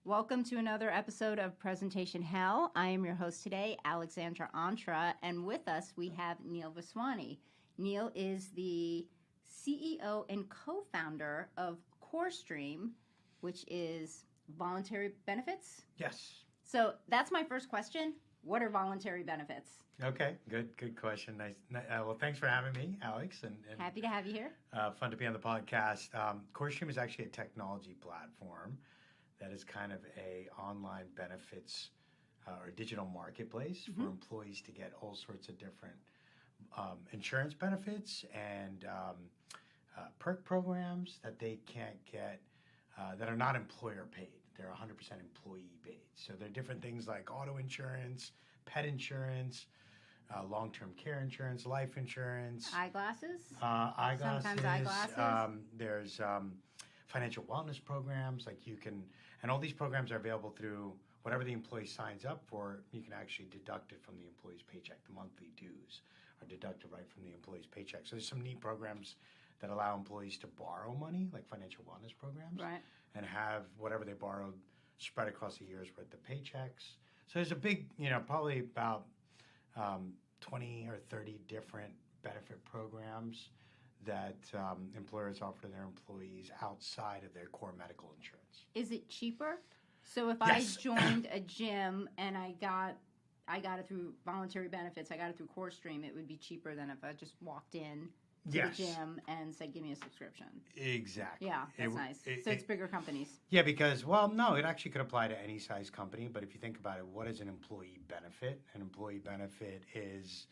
Welcome to another episode of Presentation Hell. I am your host today, AlexAnndra Ontra, and with us we have Neil Vaswani. Neil is the CEO and co-founder of Corestream, which is voluntary benefits. Yes. So that's my first question. What are voluntary benefits? Okay, good question. Nice. Well, thanks for having me, Alex. And Happy to have you here. Fun to be on the podcast. Corestream is actually a technology platform that is kind of a online benefits or digital marketplace for employees to get all sorts of different insurance benefits and perk programs that they can't get that are not employer paid. They're 100% employee paid. So there are different things like auto insurance, pet insurance, long-term care insurance, life insurance. Eyeglasses? Eyeglasses. Sometimes eyeglasses. There's financial wellness programs like you can, and all these programs are available through whatever the employee signs up for. You can actually deduct it from the employee's paycheck. The monthly dues are deducted right from the employee's paycheck. So there's some neat programs that allow employees to borrow money, like financial wellness programs, Right. and have whatever they borrowed spread across a year's worth of paychecks. So there's a big, probably about 20 or 30 different benefit programs that employers offer to their employees outside of their core medical insurance. Is it cheaper? So if Yes. I joined a gym and I got it through voluntary benefits, I got it through Corestream, it would be cheaper than if I just walked in to Yes. the gym and said, give me a subscription. Exactly. Yeah, that's nice. So it's bigger companies. Yeah, because, no, it actually could apply to any size company. But if you think about it, what is an employee benefit? An employee benefit is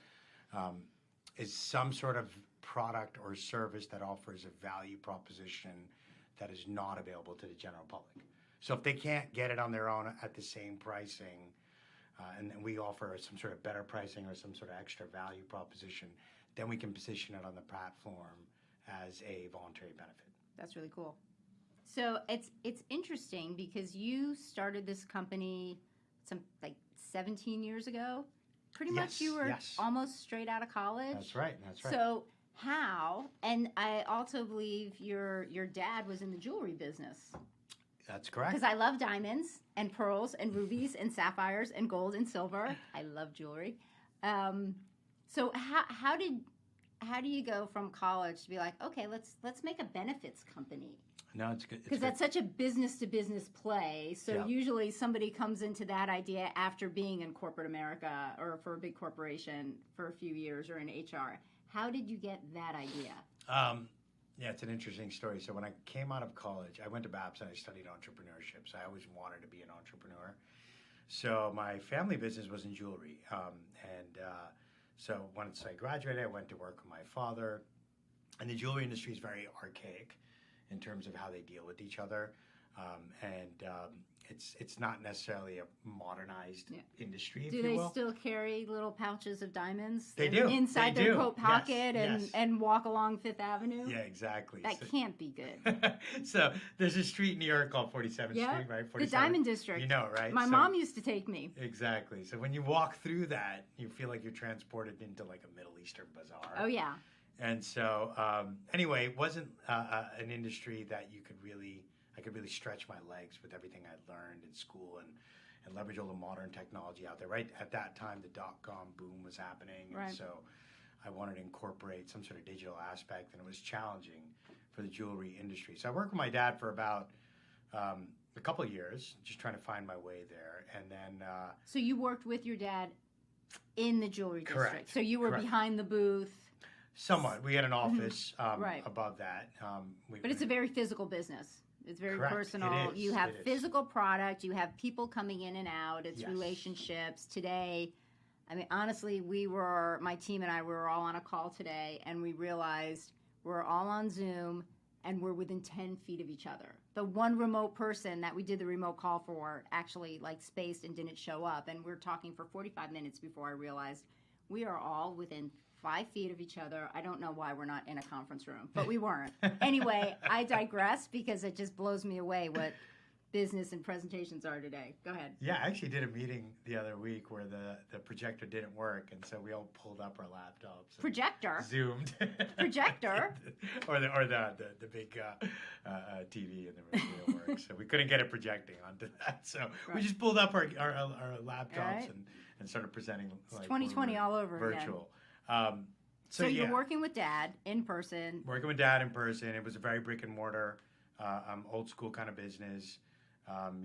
some sort of product or service that offers a value proposition that is not available to the general public. So if they can't get it on their own at the same pricing, and we offer some sort of better pricing or some sort of extra value proposition, then we can position it on the platform as a voluntary benefit. That's really cool. So it's interesting because you started this company like 17 years ago. Pretty much you were almost straight out of college. That's right. So how? And I also believe your dad was in the jewelry business. That's correct. Because I love diamonds and pearls and rubies and sapphires and gold and silver. I love jewelry. So how do you go from college to be like, okay, let's make a benefits company? No, it's good. Because that's such a business-to-business play. So Yeah. usually somebody comes into that idea after being in corporate America or for a big corporation for a few years or in HR. How did you get that idea? Yeah, it's an interesting story. So when I came out of college, I went to BAPS and I studied entrepreneurship. So I always wanted to be an entrepreneur. So my family business was in jewelry. So once I graduated, I went to work with my father. And the jewelry industry is very archaic in terms of how they deal with each other. It's not necessarily a modernized industry, if Do you they will. still carry little pouches of diamonds They do. inside They their do. coat pocket Yes. and walk along Fifth Avenue? Yeah, exactly. That can't be good. So there's a street in New York called 47th Yeah, Street, right? the 47th. Diamond District. You know, right? My So- mom used to take me. Exactly. So when you walk through that, you feel like you're transported into like a Middle Eastern bazaar. Oh, yeah. And so, anyway, it wasn't an industry that I could really stretch my legs with everything I'd learned in school and leverage all the modern technology out there. Right at that time, the dot-com boom was happening. Right. And so I wanted to incorporate some sort of digital aspect, and it was challenging for the jewelry industry. So I worked with my dad for about a couple of years, just trying to find my way there. And then... So you worked with your dad in the jewelry district. Correct. So you were Correct. behind the booth. Somewhat. We had an office Right. above that. But it's a very physical business. It's very Correct. personal. It is. You have It is. physical product. You have people coming in and out. It's Yes. relationships. Today, I mean, honestly, my team and I were all on a call today, and we realized we're all on Zoom, and we're within 10 feet of each other. The one remote person that we did the remote call for actually spaced and didn't show up, and we're talking for 45 minutes before I realized we are all within 5 feet of each other. I don't know why we're not in a conference room, but we weren't. Anyway, I digress because it just blows me away what business and presentations are today. Go ahead. Yeah, I actually did a meeting the other week where the projector didn't work, and so we all pulled up our laptops. Projector? Zoomed. Projector? or the big TV in the room didn't work, so we couldn't get it projecting onto that. So we just pulled up our laptops and started presenting. It's 2020 all over virtual. Again. So you're working with Dad in person. Working with Dad in person. It was a very brick and mortar, old school kind of business.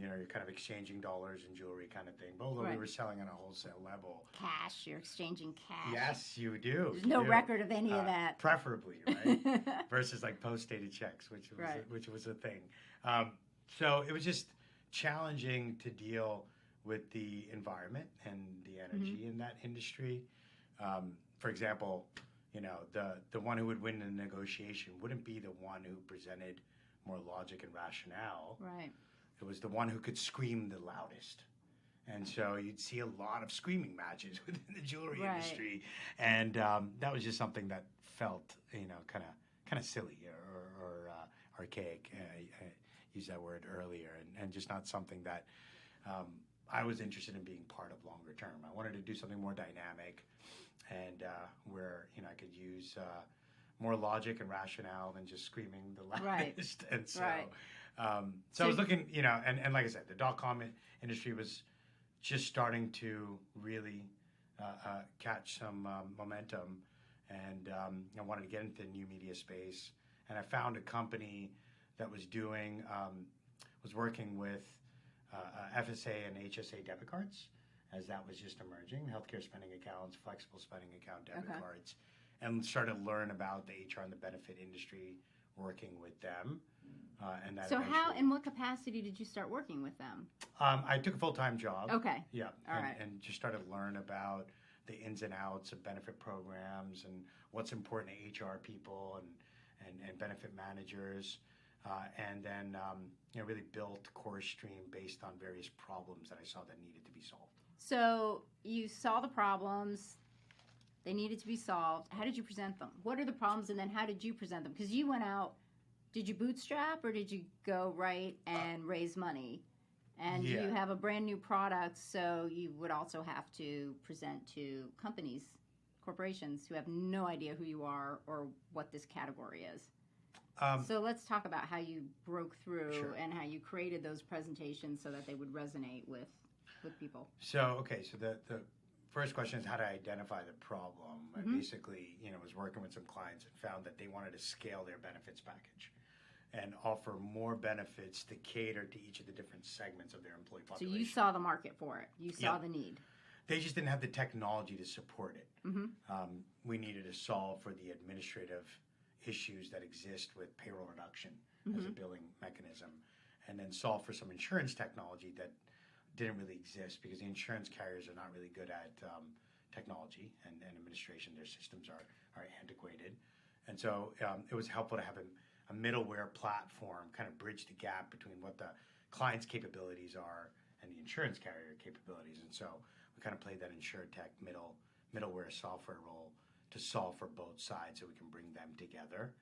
You're kind of exchanging dollars and jewelry kind of thing. But although we were selling on a wholesale level. Cash, you're exchanging cash. Yes, you do. There's no record of any of that. Preferably, right? Versus like post-dated checks, which was a thing. So it was just challenging to deal with the environment and the energy in that industry. For example, the one who would win the negotiation wouldn't be the one who presented more logic and rationale. Right. It was the one who could scream the loudest. And so you'd see a lot of screaming matches within the jewelry industry. And that was just something that felt, kind of silly or archaic. I used that word earlier. And just not something that I was interested in being part of longer term. I wanted to do something more dynamic and where, I could use more logic and rationale than just screaming the loudest. Right. And so... So I was looking, and like I said, the .com industry was just starting to really catch some momentum, and I wanted to get into the new media space. And I found a company that was working with FSA and HSA debit cards, as that was just emerging, healthcare spending accounts, flexible spending account debit cards, and started to learn about the HR and the benefit industry, working with them. And that in what capacity did you start working with them? I took a full-time job. Okay. Yeah. All right. And just started to learn about the ins and outs of benefit programs and what's important to HR people and benefit managers. And then, really built Corestream based on various problems that I saw that needed to be solved. So you saw the problems. They needed to be solved. How did you present them? What are the problems, and then how did you present them? Because you went out. Did you bootstrap or did you go right and raise money? And you have a brand new product, so you would also have to present to companies, corporations who have no idea who you are or what this category is. So let's talk about how you broke through and how you created those presentations so that they would resonate with people. So the first question is how to identify the problem. I basically, was working with some clients and found that they wanted to scale their benefits package and offer more benefits to cater to each of the different segments of their employee population. So you saw the market for it. You saw the need. They just didn't have the technology to support it. We needed to solve for the administrative issues that exist with payroll reduction as a billing mechanism, and then solve for some insurance technology that didn't really exist because the insurance carriers are not really good at technology and administration. Their systems are antiquated. And so it was helpful to have a middleware platform kind of bridge the gap between what the client's capabilities are and the insurance carrier capabilities. And so we kind of played that InsurTech middleware software role to solve for both sides so we can bring them together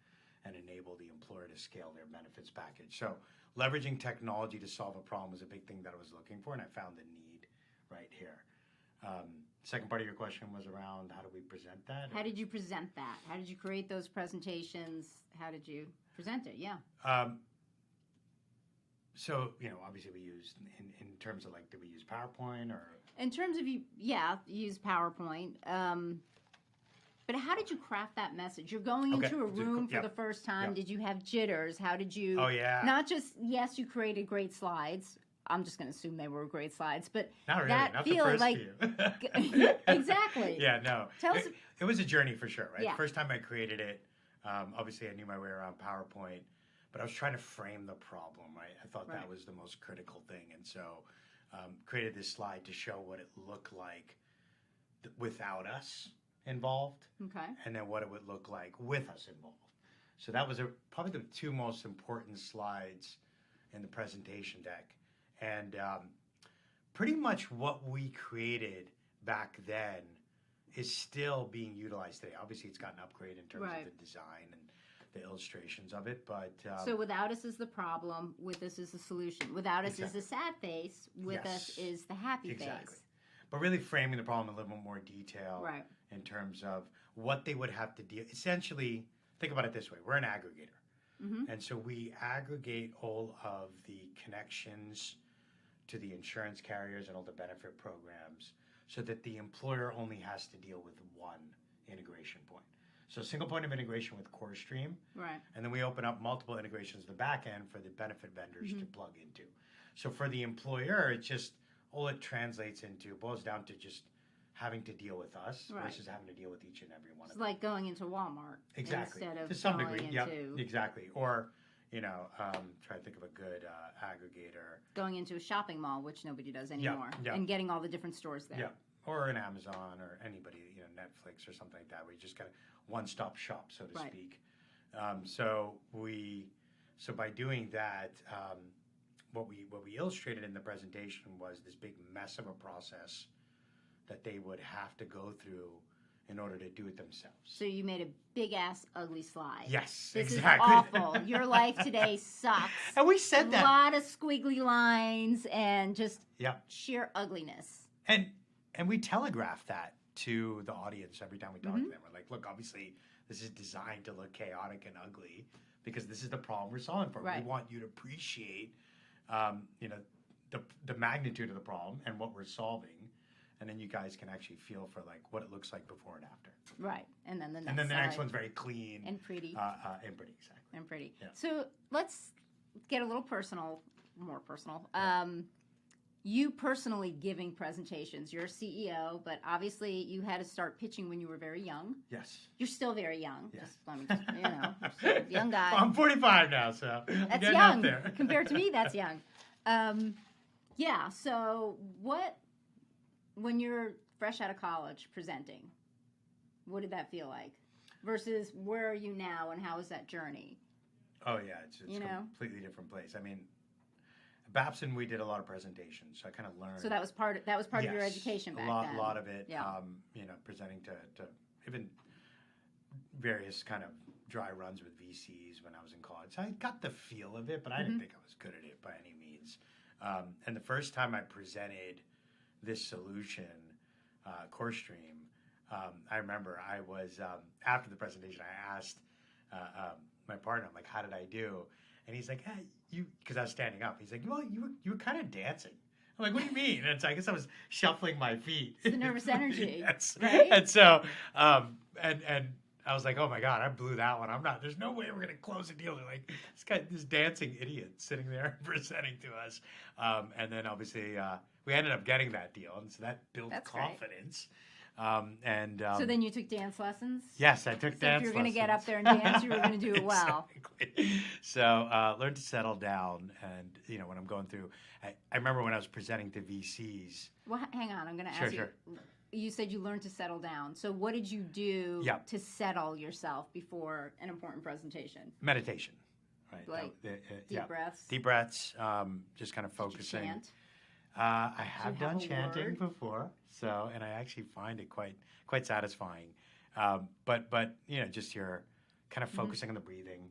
and enable the employer to scale their benefits package. So leveraging technology to solve a problem was a big thing that I was looking for, and I found the need right here. Second part of your question was around how do we present that? How did you present that? How did you create those presentations? How did you present it? Yeah. So, obviously we used, in terms of did we use PowerPoint or? In terms of use PowerPoint. But how did you craft that message? You're going into a room for the first time. Did you have jitters? How did you? Oh, yeah. Not just, yes, you created great slides. I'm just going to assume they were great slides, but not really. that not feel the first like few. Exactly. Yeah, no. Tell us. It was a journey for sure, right? Yeah. First time I created it, obviously I knew my way around PowerPoint, but I was trying to frame the problem, right? I thought that was the most critical thing, and so created this slide to show what it looked like without us involved, and then what it would look like with us involved. So that was probably the two most important slides in the presentation deck. And pretty much what we created back then is still being utilized today. Obviously, it's gotten upgraded in terms of the design and the illustrations of it. But so without us is the problem, with us is the solution. Without us is the sad face, with us is the happy face. But really framing the problem in a little bit more detail Right. in terms of what they would have to do. Essentially, think about it this way. We're an aggregator. Mm-hmm. And so we aggregate all of the connections to the insurance carriers and all the benefit programs so that the employer only has to deal with one integration point. So single point of integration with Corestream. Right. And then we open up multiple integrations in the back end for the benefit vendors to plug into. So for the employer, it just, all it translates into, boils down to just having to deal with us versus having to deal with each and every one of them. It's like going into Walmart. Exactly. Instead of to some going degree. into Exactly. Or, try to think of a good aggregator. going into a shopping mall, which nobody does anymore, Yeah. and getting all the different stores there. Yeah. Or an Amazon or anybody, Netflix or something like that, where you just got a one-stop shop, so to speak. So by doing that, what we illustrated in the presentation was this big mess of a process that they would have to go through in order to do it themselves. So you made a big ass ugly slide. Yes, this exactly. is awful. Your life today sucks. And we said that. A lot of squiggly lines and just sheer ugliness. And we telegraph that to the audience every time we talk to them. We're like, look, obviously this is designed to look chaotic and ugly because this is the problem we're solving for. Right. We want you to appreciate, the magnitude of the problem and what we're solving. And then you guys can actually feel for like what it looks like before and after. Right. And then the next the next one's very clean. And pretty. Exactly. And pretty. Yeah. So let's get a little more personal. You personally giving presentations. You're a CEO, but obviously you had to start pitching when you were very young. Yes. You're still very young. Yes. You're still a young guy. Well, I'm 45 now, so I'm that's getting young. up there. Compared to me, that's young. So when you're fresh out of college presenting, what did that feel like? Versus where are you now and how is that journey? Oh, yeah. It's a completely different place. I mean, Babson, we did a lot of presentations, so I kind of learned. So that was part of your education back then. A lot of it. Yeah. Presenting to even various kind of dry runs with VCs when I was in college. So I got the feel of it, but I didn't think I was good at it by any means. And the first time I presented this solution, Corestream, I remember I was after the presentation, I asked my partner, I'm like, "How did I do?" And he's like, "Hey, because I was standing up." He's like, "Well, you were kind of dancing." I'm like, "What do you mean?" And I guess I was shuffling my feet. It's the nervous energy. Yes. Right? And so, and I was like, "Oh my God, I blew that one. There's no way we're gonna close a deal." They're like, this dancing idiot sitting there presenting to us. And then obviously we ended up getting that deal, and so that built confidence. So then you took dance lessons? Yes, I took dance lessons. So if you were going to get up there and dance, you were going to do it well. Exactly. So learn to settle down. And, when I'm going through, I remember when I was presenting to VCs. Well, hang on. I'm going to ask you. Sure. You said you learned to settle down. So what did you do to settle yourself before an important presentation? Meditation. Right. Like deep breaths? Deep breaths, just kind of focusing. Did you chant? I have done chanting before, and I actually find it quite satisfying. But just your kind of focusing on the breathing,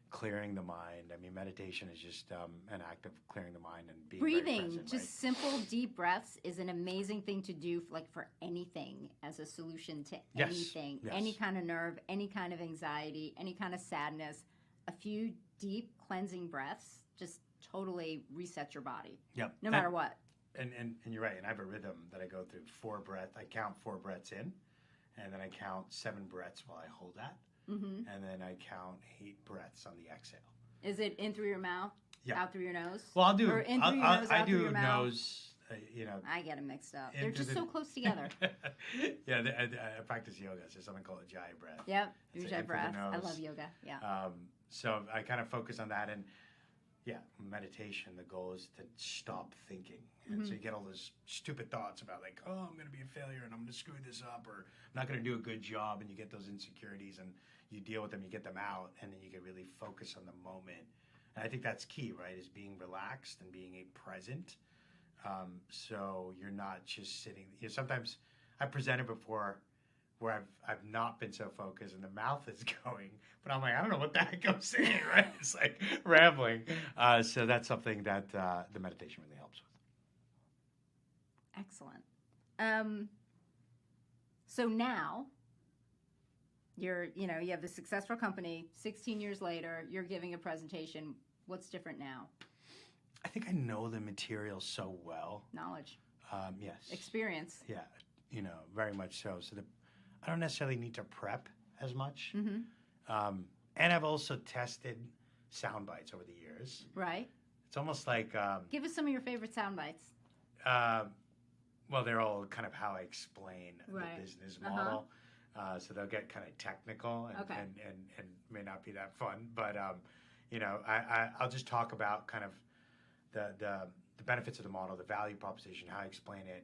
clearing the mind. I mean, meditation is just an act of clearing the mind and being breathing. Very present, just simple deep breaths is an amazing thing to do, for anything as a solution to anything, any kind of nerve, any kind of anxiety, any kind of sadness. A few deep cleansing breaths just totally resets your body. Yep. No matter what. And you're right. And I have a rhythm that I go through 4 breaths. I count 4 breaths in, and then I count 7 breaths while I hold that. Mm-hmm. And then I count 8 breaths on the exhale. Is it in through your mouth, out through your nose? Well, I'll do. Or in through your nose, out through your mouth? Nose. I get them mixed up. They're just so close together. I practice yoga. So there's something called a Ujjayi breath. Yep, Ujjayi breath. I love yoga. Yeah. So I kind of focus on that, and meditation. The goal is to stop thinking, and so you get all those stupid thoughts about like, oh, I'm going to be a failure, and I'm going to screw this up, or I'm not going to do a good job, and you get those insecurities, and you deal with them, you get them out, and then you can really focus on the moment. And I think that's key, right? Is being relaxed and being present. So you're not just sitting. Sometimes I presented before where I've not been so focused and the mouth is going, but I'm like, I don't know what the heck I'm saying, right? It's like rambling. So that's something that the meditation really helps with. Excellent. So now you have the successful company. 16 years later, you're giving a presentation. What's different now? I think I know the material so well. Knowledge. Yes. Experience. Yeah, very much so. So I don't necessarily need to prep as much. Mm-hmm. And I've also tested sound bites over the years. Right. It's almost like... give us some of your favorite sound bites. Well, they're all kind of how I explain right. the business model. So they'll get kind of technical and may not be that fun. But, I'll just talk about kind of the benefits of the model, the value proposition, how I explain it,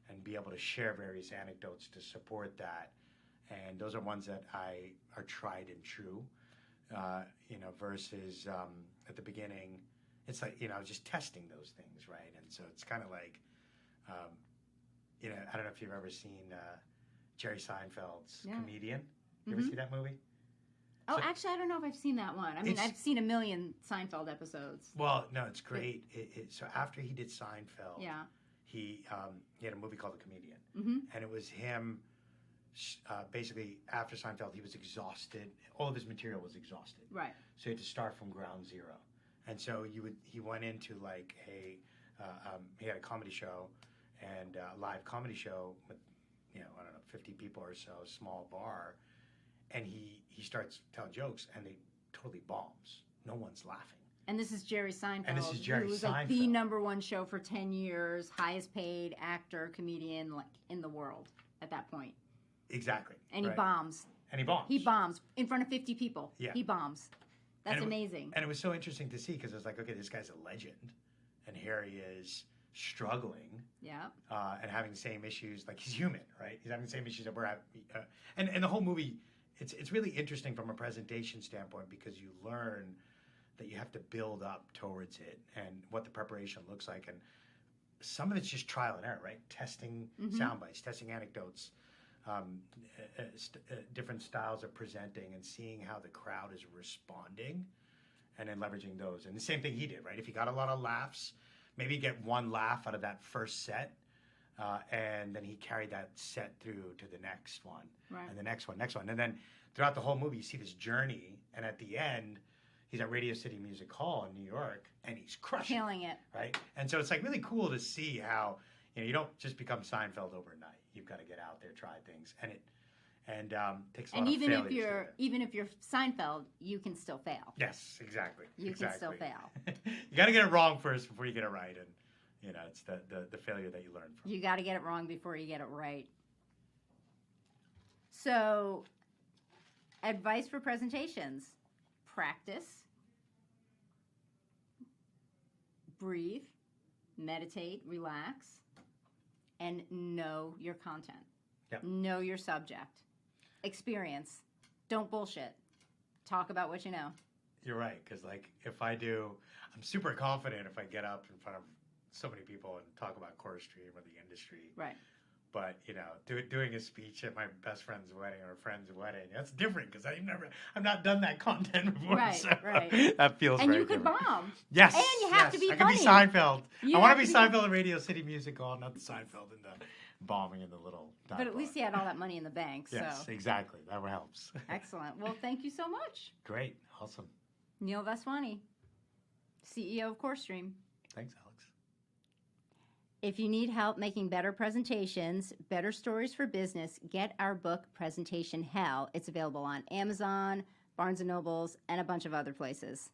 and be able to share various anecdotes to support that. And those are ones that are tried and true, versus at the beginning, it's like, just testing those things, right? And so it's kind of like, I don't know if you've ever seen Jerry Seinfeld's Comedian. You ever see that movie? Oh, actually, I don't know if I've seen that one. I mean, I've seen a million Seinfeld episodes. Well, no, it's great. So after he did Seinfeld, he had a movie called The Comedian. Mm-hmm. And it was him, basically, after Seinfeld, he was exhausted. All of his material was exhausted. Right. So he had to start from ground zero. And so he went into like he had a comedy show and a live comedy show with, I don't know, 50 people or so, small bar. And he starts telling jokes, and they totally bombs. No one's laughing. And this is Jerry Seinfeld. And this is Jerry who was Seinfeld. Like the #1 show for 10 years, highest paid actor, comedian in the world at that point. Exactly. And he bombs. And he bombs. He bombs in front of 50 people. Yeah. He bombs. That's amazing. And it was so interesting to see because it was like, okay, this guy's a legend. And here he is struggling. Yeah. And having the same issues. Like, he's human, right? He's having the same issues that we're having. And the whole movie... It's really interesting from a presentation standpoint because you learn that you have to build up towards it and what the preparation looks like. And some of it's just trial and error, right? Testing sound bites, testing anecdotes, different styles of presenting and seeing how the crowd is responding and then leveraging those. And the same thing he did, right? If he got a lot of laughs, maybe get one laugh out of that first set. And then he carried that set through to the next one, right. And the next one. And then throughout the whole movie, you see this journey. And at the end, he's at Radio City Music Hall in New York, and he's killing it. Right? And so it's like really cool to see how, you don't just become Seinfeld overnight. You've got to get out there, try things. And it takes a lot of failures. Even if you're Seinfeld, you can still fail. Yes, exactly. You can still fail. You got to get it wrong first before you get it right. And it's the failure that you learn from. You got to get it wrong before you get it right. So, advice for presentations: practice, breathe, meditate, relax, and know your content. Yep. Know your subject. Experience. Don't bullshit. Talk about what you know. You're right, because I'm super confident if I get up in front of so many people and talk about Corestream or the industry. Right. But, doing a speech at my best friend's wedding or a friend's wedding, that's different because I've not done that content before. Right, so right. That feels and very you could different. bomb. Yes. And you have to be I funny. could be Seinfeld. I want to be Seinfeld Seinfeld in Radio City Music Hall, not the Seinfeld in the bombing in the little dive But at bar. least he had all that money in the bank. Yes, so. exactly. That helps. Excellent. Well, thank you so much. Great. Awesome. Neil Vaswani, CEO of Corestream. Thanks, Alex. If you need help making better presentations, better stories for business, get our book, Presentation Hell. It's available on Amazon, Barnes & Nobles, and a bunch of other places.